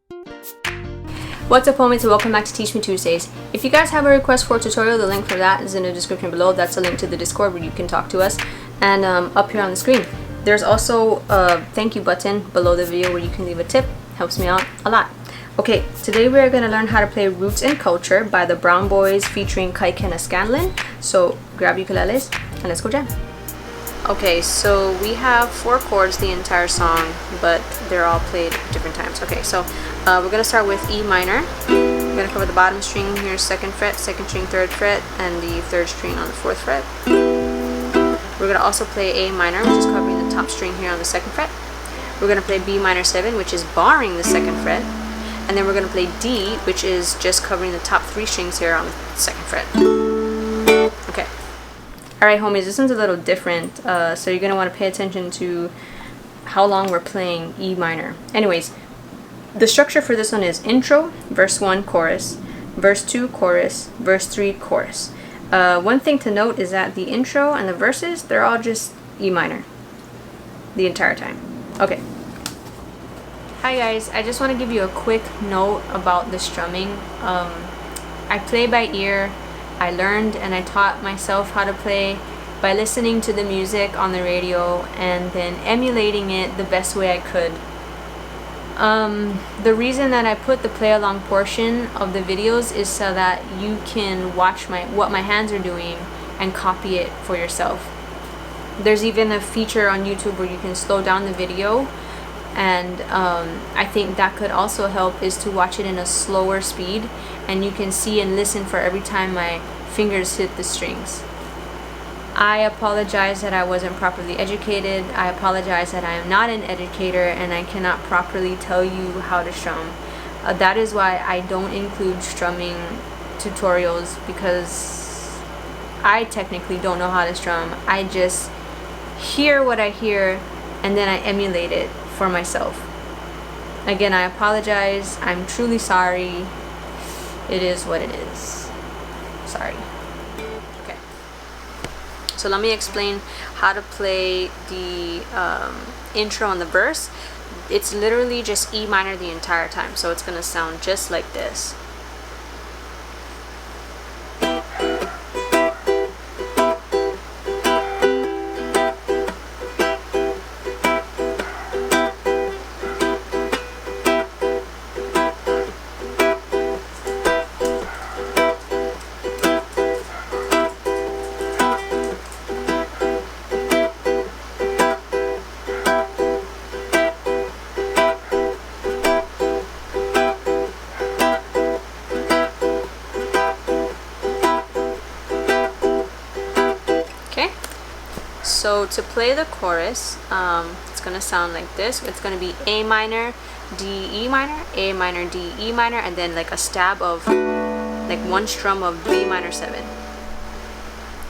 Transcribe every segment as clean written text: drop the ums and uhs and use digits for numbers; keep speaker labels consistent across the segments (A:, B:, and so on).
A: What's up, homies, and welcome back to Teach Me Tuesdays. If you guys have a request for a tutorial, the link for that is in the description below. That's a link to the Discord where you can talk to us, and up here on the screen. There's also a thank you button below the video where you can leave a tip. Helps me out a lot. Okay, today we are going to learn how to play Roots and Culture by the Brown Boys featuring Kaikena Scanlon. So grab ukuleles and let's go jam. Okay, so we have 4 chords the entire song, but they're all played at different times. Okay, so we're going to start with E minor. We're going to cover the bottom string here, 2nd fret, 2nd string, 3rd fret, and the 3rd string on the 4th fret. We're going to also play A minor, which is covering the top string here on the 2nd fret. We're going to play B minor 7, which is barring the 2nd fret. And then we're going to play D, which is just covering the top 3 strings here on the 2nd fret. Okay. Alright, homies, this one's a little different, so you're going to want to pay attention to how long we're playing E minor. Anyways, the structure for this one is intro, verse 1, chorus, verse 2, chorus, verse 3, chorus. One thing to note is that the intro and the verses, they're all just E minor the entire time. Okay. Hi guys, I just want to give you a quick note about the strumming. I play by ear. I learned and I taught myself how to play by listening to the music on the radio and then emulating it the best way I could. The reason that I put the play along portion of the videos is so that you can watch what my hands are doing and copy it for yourself. There's even a feature on YouTube where you can slow down the video, and I think that could also help, is to watch it in a slower speed, and you can see and listen for every time my fingers hit the strings. I apologize that I wasn't properly educated. I apologize that I am not an educator and I cannot properly tell you how to strum. That is why I don't include strumming tutorials, because I technically don't know how to strum. I just hear what I hear and then I emulate it for myself. Again, I apologize. I'm truly sorry. It is what it is. Sorry. Okay. So let me explain how to play the intro and the verse. It's literally just E minor the entire time, so it's gonna sound just like this. So to play the chorus, it's going to sound like this. It's going to be A minor, D, E minor, A minor, D, E minor, and then like a stab of, like one strum of B minor 7.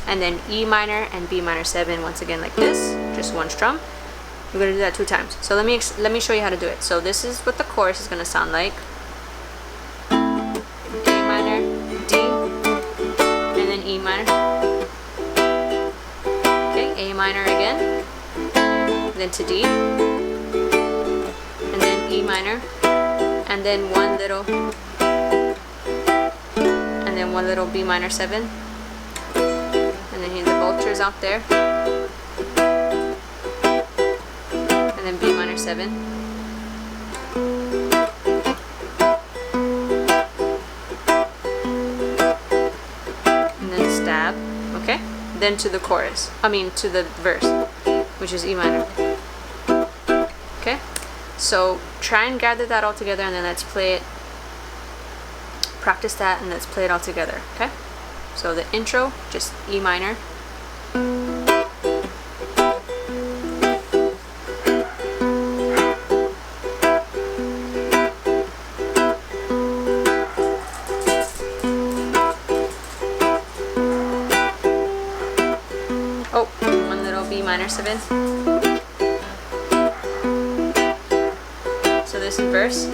A: And then E minor and B minor 7, once again like this, just one strum. We're going to do that 2 times. So let me show you how to do it. So this is what the chorus is going to sound like. A minor, D, and then E minor. A minor again, then to D, and then E minor, and then one little B minor 7, and then the vultures out there, and then B minor 7, and then stab, okay? Then to the chorus, to the verse, which is E minor. Okay, so try and gather that all together, and then let's play it. Practice that, and let's play it all together. Okay, so the intro, just E minor. Oh, one little B minor 7. So this is verse.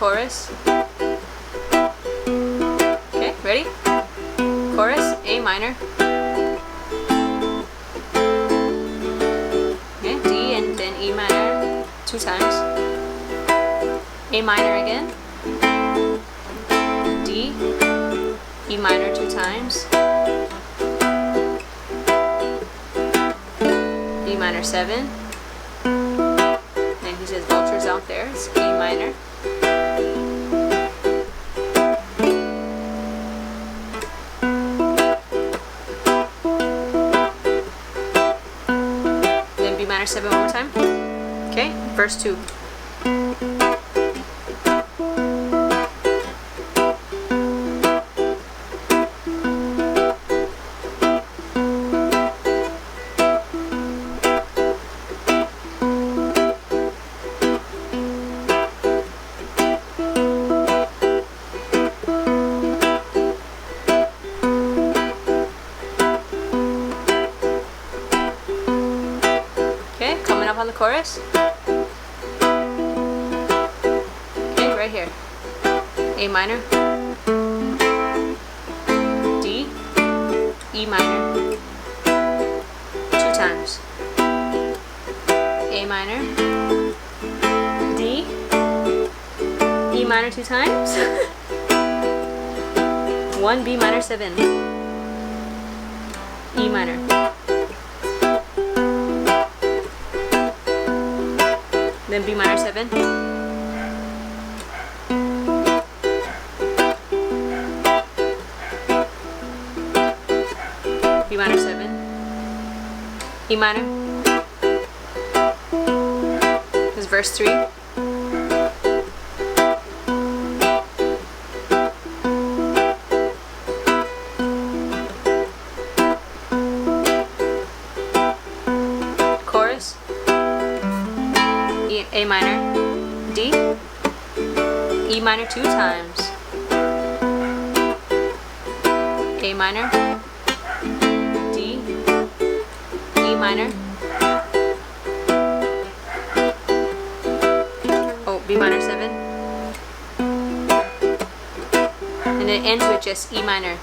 A: chorus. Okay, ready? Chorus, A minor. Okay, D and then E minor 2 times. A minor again. D, E minor 2 times. B minor 7. And he says vultures out there. It's A minor. Then B minor 7 one more time. Okay, verse 2. Coming up on the chorus. Okay, right here. A minor, D, E minor, 2 times. A minor, D, E minor 2 times. 1 B minor 7, E minor. Then B minor 7. B minor 7. E minor. This is verse 3. Chorus. A minor, D, E minor 2 times, A minor, D, E minor, oh, B minor 7, and it ends with just E minor.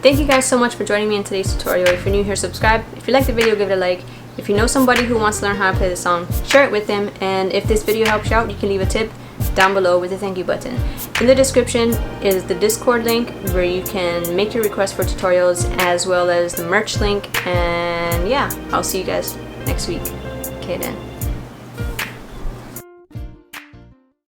A: Thank you guys so much for joining me in today's tutorial. If you're new here, subscribe. If you like the video, give it a like. If you know somebody who wants to learn how to play the song, share it with them. And if this video helps you out, you can leave a tip down below with the thank you button. In the description is the Discord link where you can make your requests for tutorials, as well as the merch link. And yeah, I'll see you guys next week. Okay then.